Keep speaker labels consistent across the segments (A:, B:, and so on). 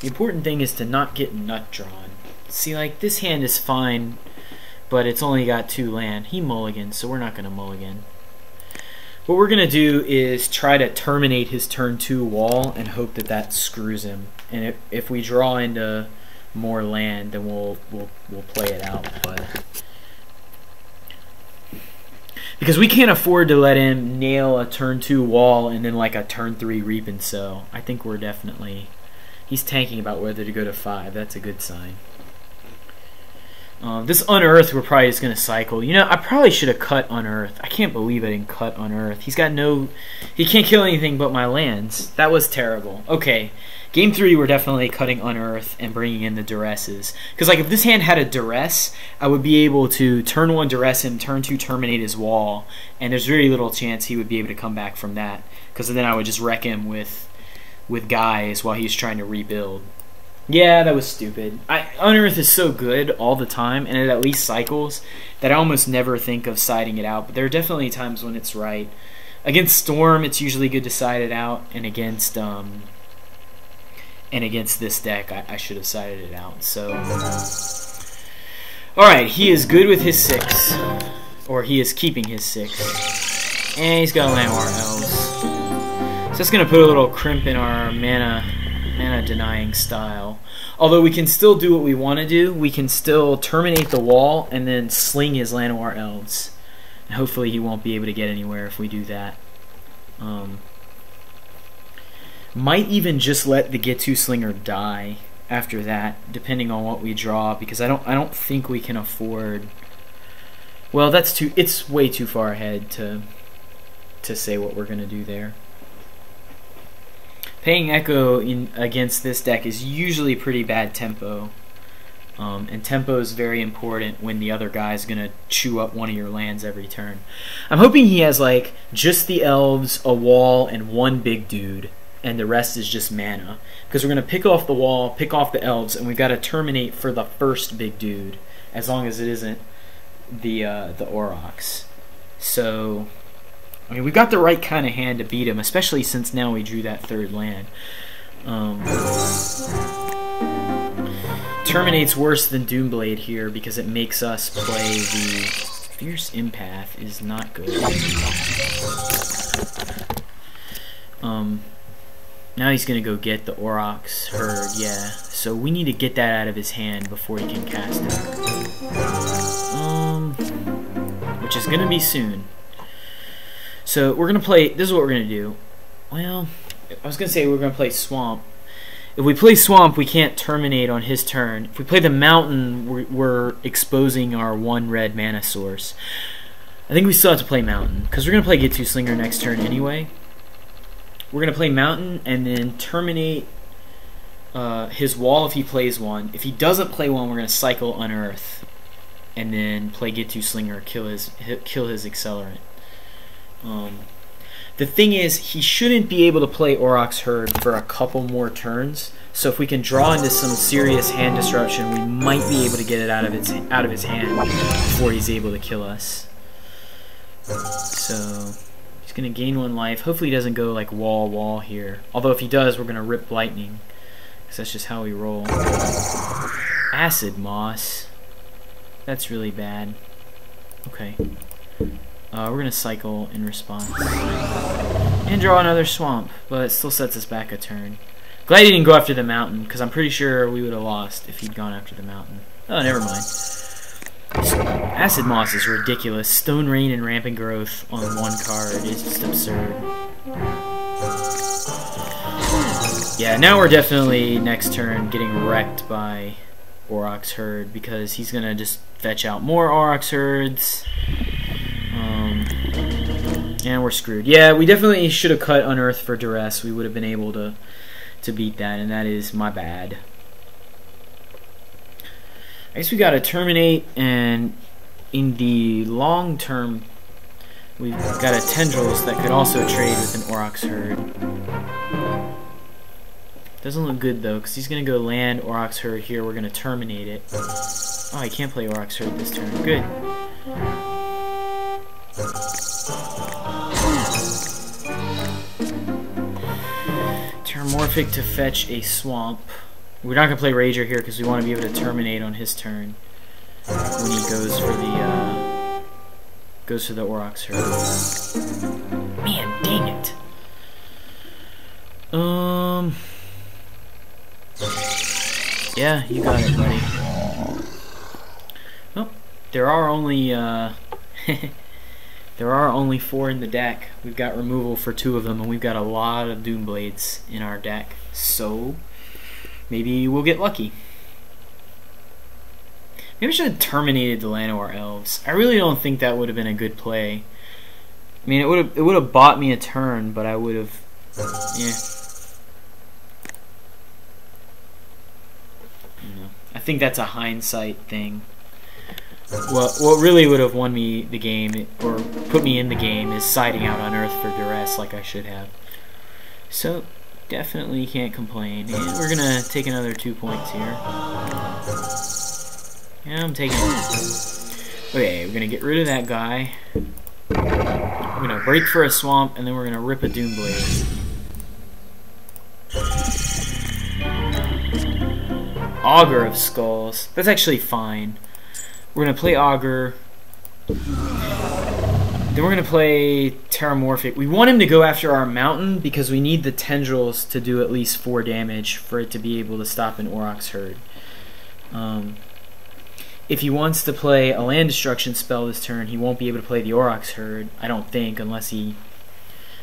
A: The important thing is to not get nut drawn. See, like, this hand is fine, but it's only got 2 land. He mulligans, so we're not going to mulligan. What we're going to do is try to terminate his turn 2 wall and hope that that screws him. And if we draw into more land, then we'll play it out. But because we can't afford to let him nail a turn 2 wall and then like a turn 3 reap and sow. I think we're definitely... He's tanking about whether to go to 5. That's a good sign. This Unearth, we're probably just going to cycle. You know, I probably should have cut Unearth. I can't believe I didn't cut Unearth. He's got no... He can't kill anything but my lands. That was terrible. Okay, Game 3, we're definitely cutting Unearth and bringing in the Duresses. Because, like, if this hand had a Duress, I would be able to turn 1 Duress him, turn 2 terminate his wall, and there's very little chance he would be able to come back from that. Because then I would just wreck him with guys while he's trying to rebuild. Yeah, that was stupid. Unearth is so good all the time, and it at least cycles, that I almost never think of siding it out. But there are definitely times when it's right. Against Storm, it's usually good to side it out, and against this deck, I should have sided it out. So, all right, he is good with his 6, or he is keeping his 6, and he's got Llanowar Elves. So that's gonna put a little crimp in our mana denying style. Although we can still do what we want to do. We can still terminate the wall and then sling his Llanowar Elves. And hopefully he won't be able to get anywhere if we do that. Might even just let the Get-To Slinger die after that, depending on what we draw, because I don't think we can afford... Well, it's way too far ahead to say what we're gonna do there. Paying Echo against this deck is usually pretty bad tempo. And tempo is very important when the other guy's going to chew up one of your lands every turn. I'm hoping he has like just the elves, a wall, and 1 big dude, and the rest is just mana. Because we're going to pick off the wall, pick off the elves, and we've got to terminate for the first big dude, as long as it isn't the Aurochs. So... I mean, we've got the right kind of hand to beat him, especially since now we drew that 3rd land. Terminate's worse than Doomblade here because it makes us play the Fierce Empath is not good. Now he's going to go get the Aurochs Herd, yeah. So we need to get that out of his hand before he can cast it. Which is going to be soon. So we're going to play, this is what we're going to do. Well, I was going to say we're going to play Swamp. If we play Swamp, we can't terminate on his turn. If we play the Mountain, we're exposing our 1 red mana source. I think we still have to play Mountain, because we're going to play Get-To Slinger next turn anyway. We're going to play Mountain and then terminate his wall if he plays 1. If he doesn't play 1, we're going to cycle Unearth and then play Get-To Slinger, kill his Accelerant. The thing is, he shouldn't be able to play Aurochs Herd for a couple more turns. So if we can draw into some serious hand disruption, we might be able to get it out of his hand before he's able to kill us. So he's gonna gain 1 life. Hopefully he doesn't go like wall here. Although if he does, we're gonna rip Lightning, because that's just how we roll. Acid Moss. That's really bad. Okay. We're going to cycle in response. And draw another Swamp, but it still sets us back a turn. Glad he didn't go after the Mountain, because I'm pretty sure we would have lost if he'd gone after the Mountain. Oh, never mind. Acid Moss is ridiculous. Stone Rain and Rampant Growth on 1 card is just absurd. Yeah, now we're definitely, next turn, getting wrecked by Aurochs Herd, because he's going to just fetch out more Aurochs Herds. And we're screwed. Yeah, we definitely should have cut Unearth for Duress. We would have been able to beat that, and that is my bad. I guess we got to terminate, and in the long term, we've got a Tendrils that could also trade with an Aurochs Herd. Doesn't look good though, because he's going to go land Aurochs Herd here. We're going to terminate it. Oh, he can't play Aurochs Herd this turn. Good. Terramorphic to fetch a Swamp. We're not gonna play Rager here because we want to be able to terminate on his turn when he goes for the Aurochs Herd. Man, dang it. Yeah, you got it, buddy. Oh, there are only there are only 4 in the deck. We've got removal for 2 of them, and we've got a lot of Doomblades in our deck. So maybe we'll get lucky. Maybe I should have terminated the Llanowar Elves. I really don't think that would have been a good play. I mean, it would have bought me a turn, but I would have, yeah. I think that's a hindsight thing. Well, what really would have won me the game, or put me in the game, is siding out on Earth for duress like I should have. So, definitely can't complain. And we're gonna take another 2 points here. Yeah, I'm taking it. Okay, we're gonna get rid of that guy. We're gonna break for a swamp, and then we're gonna rip a Doomblade. Augur of Skulls. That's actually fine. We're gonna play Augur. Then we're gonna play Terramorphic. We want him to go after our mountain because we need the tendrils to do at least 4 damage for it to be able to stop an Aurochs Herd. If he wants to play a land destruction spell this turn, he won't be able to play the Aurochs Herd, I don't think, unless he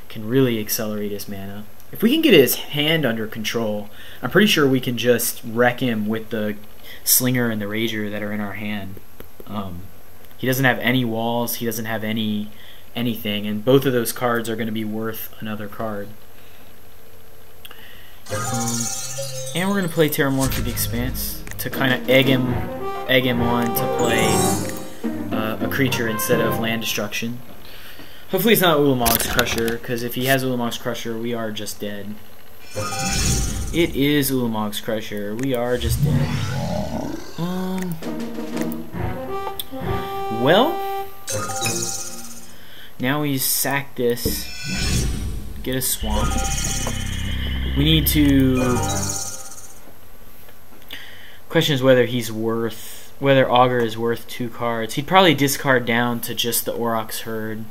A: can really accelerate his mana. If we can get his hand under control, I'm pretty sure we can just wreck him with the Slinger and the Rager that are in our hand. He doesn't have any walls, he doesn't have anything, and both of those cards are going to be worth another card. And we're going to play Terramorphic Expanse to kind of egg him on to play a creature instead of land destruction. Hopefully it's not Ulamog's Crusher, because if he has Ulamog's Crusher, we are just dead. It is Ulamog's Crusher. We are just dead. Well, now we sack this, get a swamp. We need to... Question is whether whether Augur is worth 2 cards. He'd probably discard down to just the Aurochs Herd.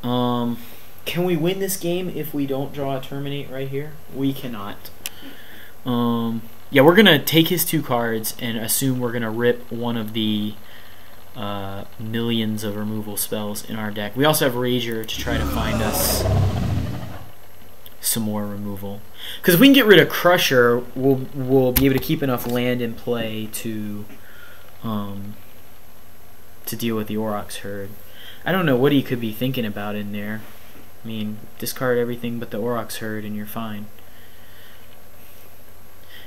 A: Can we win this game if we don't draw a Terminate right here? We cannot. Yeah, we're gonna take his 2 cards and assume we're gonna rip one of the millions of removal spells in our deck. We also have Rager to try to find us some more removal. Because if we can get rid of Crusher, we'll be able to keep enough land in play to deal with the Aurochs Herd. I don't know what he could be thinking about in there. I mean, discard everything but the Aurochs Herd and you're fine.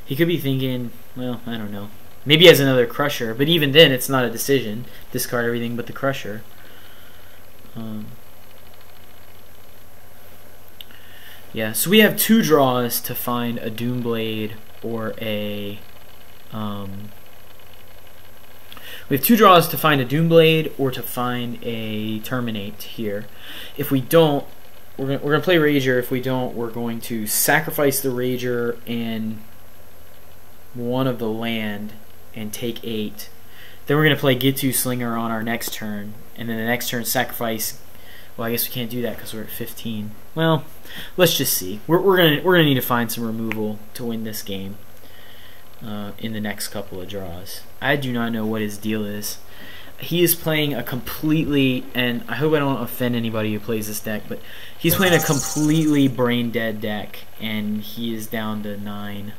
A: He could be thinking, well, I don't know. Maybe he has another Crusher, but even then it's not a decision. Discard everything but the Crusher. Yeah, so we have 2 draws to find a Doomblade or a... we have 2 draws to find a Doomblade or to find a Terminate here. If we don't, we're gonna play Rager. If we don't, we're going to sacrifice the Rager and one of the land and take 8. Then we're gonna play Gitu Slinger on our next turn, and then the next turn sacrifice. Well, I guess we can't do that because we're at 15. Well, let's just see. We're gonna need to find some removal to win this game in the next couple of draws. I do not know what his deal is. He is playing a completely, and I hope I don't offend anybody who plays this deck, but he's playing a completely brain dead deck, and he is down to 9.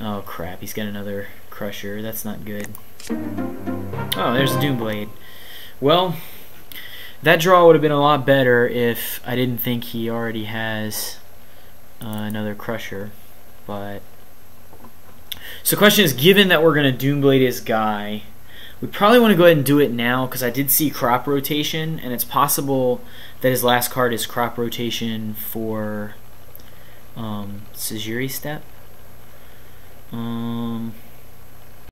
A: Oh crap! He's got another Crusher. That's not good. Oh, there's a Doomblade. Well, that draw would have been a lot better if I didn't think he already has another Crusher. But so the question is, given that we're going to Doomblade his guy, we probably want to go ahead and do it now because I did see crop rotation, and it's possible that his last card is crop rotation for Sejiri Step.